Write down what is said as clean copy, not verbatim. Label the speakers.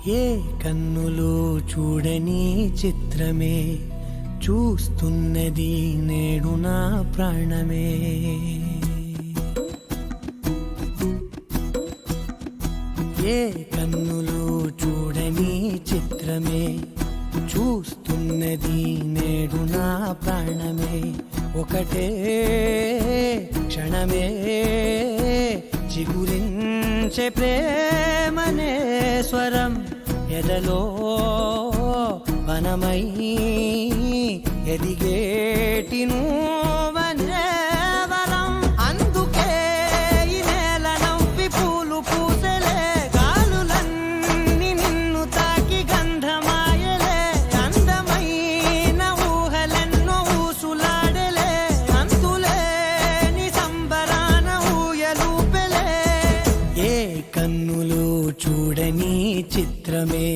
Speaker 1: ఏ కన్నులు చూడని చిత్రమే చూస్తున్నది నేడు నా ప్రాణమే. ఏ కన్నులు చూడని చిత్రమే చూస్తున్నది నేడు నా ప్రాణమే. ఒకటే క్షణమే చిగురించే ప్రేమనే స్వరం ఎదలో వనమై ఎదిగేటి నువ్వనే వరం. అందుకే ఈ నేల నవ్వి పూలు పూసెలే, గాలులన్నీ నిన్ను తాకి గంధమాయలే, అందమైన ఊహలెన్నో ఊసులాడలే, అంతులేని సంబరాన ఊయలూపెలే. ఏ కన్నులు చూడని చిత్రమే